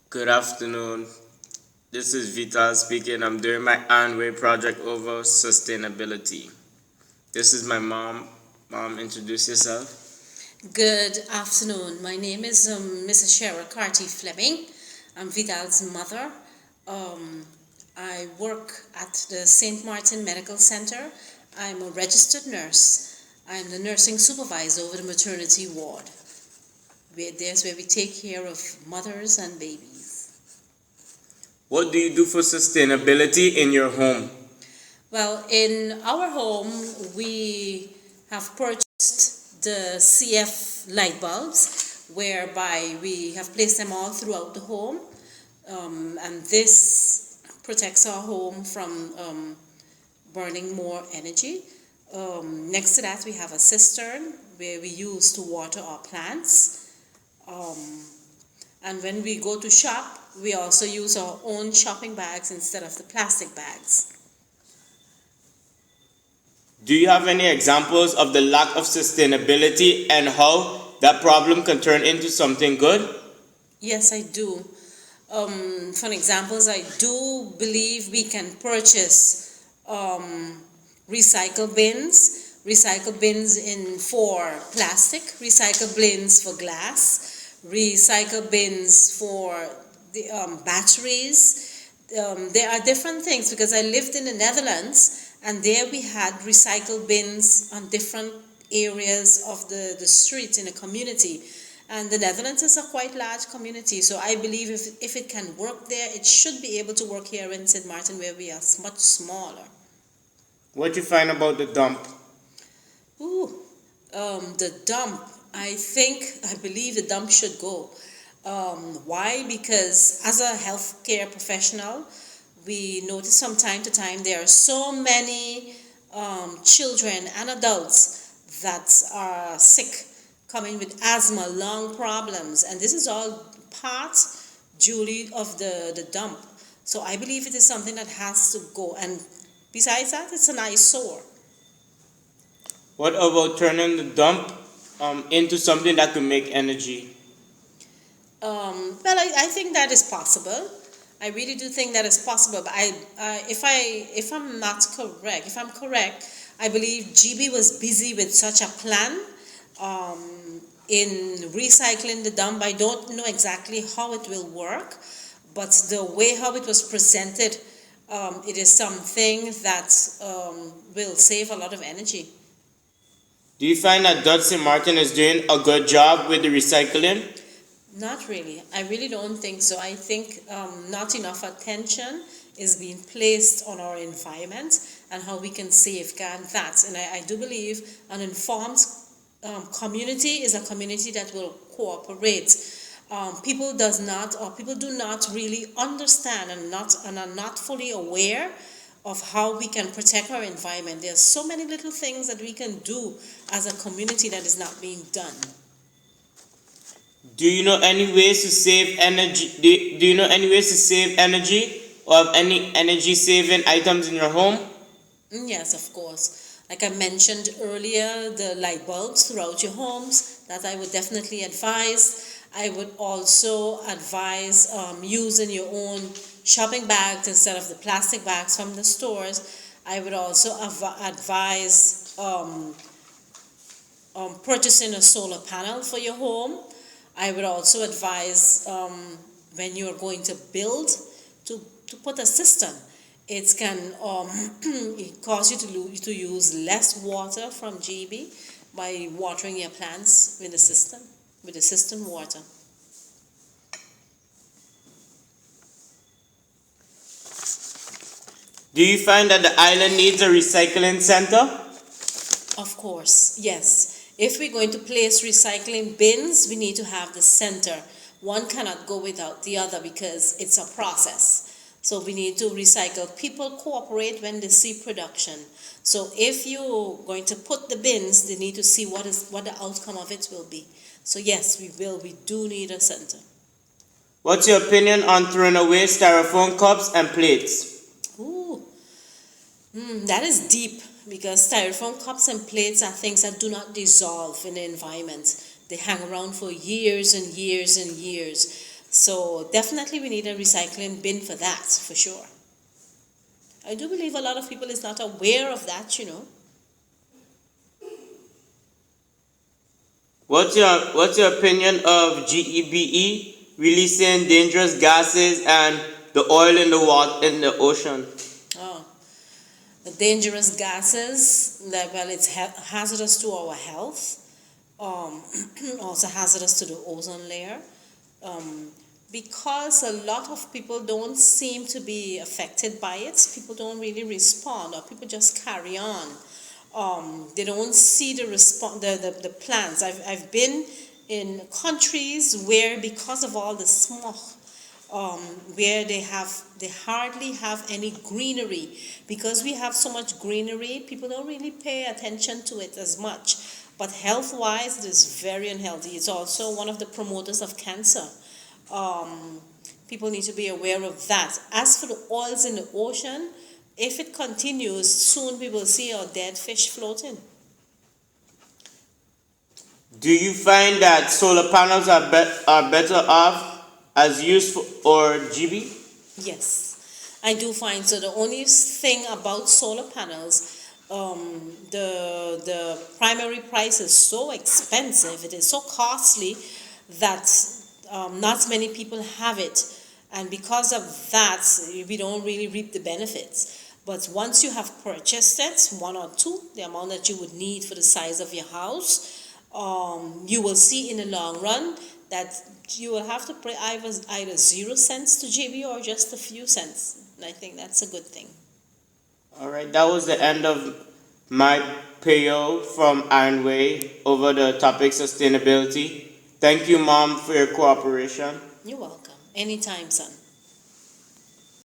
Good afternoon. This is Vital speaking. I'm doing my annual project over sustainability. This is my mom. Mom, introduce yourself. Good afternoon. My name is Mrs. Cheryl Carty Fleming. I'm Vidal's mother. Um, I work at the St. Martin Medical Center. I'm a registered nurse. I'm the nursing supervisor over the maternity ward. There's where we take care of mothers and babies. What do you do for sustainability in your home? Well, in our home, we have purchased the CF light bulbs, whereby we have placed them all throughout the home, and this protects our home from burning more energy. Next to that, we have a cistern where we use to water our plants. And when we go to shop, we also use our own shopping bags instead of the plastic bags. Do you have any examples of the lack of sustainability and how that problem can turn into something good? Yes, I do. For examples, I do believe we can purchase recycle bins in for plastic, recycle bins for glass, recycle bins for the batteries. There are different things because I lived in the Netherlands and there we had recycle bins on different areas of the street in a community. And the Netherlands is a quite large community, so I believe if it can work there, it should be able to work here in St. Martin where we are much smaller. What do you find about the dump? Ooh, the dump. I believe the dump should go. Why? Because as a healthcare professional, we notice from time to time there are so many children and adults that are sick, coming with asthma, lung problems, and this is all part duly of the dump. So I believe it is something that has to go. And besides that, it's an eyesore. What about turning the dump into something that could make energy? I think that is possible. I really do think that is possible. But if I'm not correct, if I'm correct, I believe GB was busy with such a plan in recycling the dump. I don't know exactly how it will work, but the way how it was presented, it is something that will save a lot of energy. Do you find that Dodson Martin is doing a good job with the recycling? Not really. I really don't think so. I think not enough attention is being placed on our environment and how we can safeguard that. And I do believe an informed community is a community that will cooperate. People do not really understand and are not fully aware of how we can protect our environment. There are so many little things that we can do as a community that is not being done. Do you know any ways to save energy? Do you know any ways to save energy or have any energy saving items in your home? Yes, of course. Like I mentioned earlier, the light bulbs throughout your homes, that I would definitely advise. I would also advise using your own shopping bags instead of the plastic bags from the stores. I would also advise purchasing a solar panel for your home. I would also advise when you're going to build to put a cistern. It can it cause you to use less water from GB by watering your plants with the cistern water. Do you find that the island needs a recycling center? Of course, yes. If we're going to place recycling bins, we need to have the center. One cannot go without the other because it's a process. So we need to recycle. People cooperate when they see production. So if you're going to put the bins, they need to see what the outcome of it will be. So yes, we do need a center. What's your opinion on throwing away styrofoam cups and plates? Ooh, that is deep because styrofoam cups and plates are things that do not dissolve in the environment. They hang around for years and years and years. So definitely we need a recycling bin for that, for sure. I do believe a lot of people is not aware of that, you know. What's your opinion of GEBE releasing dangerous gases and the oil in the water in the ocean? Oh, the dangerous gases, that, well, it's hazardous to our health, also hazardous to the ozone layer. Um, because a lot of people don't seem to be affected by it, people don't really respond, or people just carry on. They don't see the plans. I've been in countries where, because of all the smoke, um, where they hardly have any greenery. Because we have so much greenery, people don't really pay attention to it as much. But health-wise, it is very unhealthy. It's also one of the promoters of cancer. Um, People need to be aware of that. As for the oils in the ocean, if it continues, soon we will see our dead fish floating. Do you find that solar panels are better off as used for GB? Yes, I do find so. The only thing about solar panels, the primary price is so expensive. It is so costly that not many people have it, and because of that, we don't really reap the benefits. But once you have purchased it, one or two, the amount that you would need for the size of your house, you will see in the long run that you will have to pay either 0 cents to GB or just a few cents. And I think that's a good thing. All right, that was the end of my PO from Ironway over the topic sustainability. Thank you, Mom, for your cooperation. You're welcome. Anytime, son.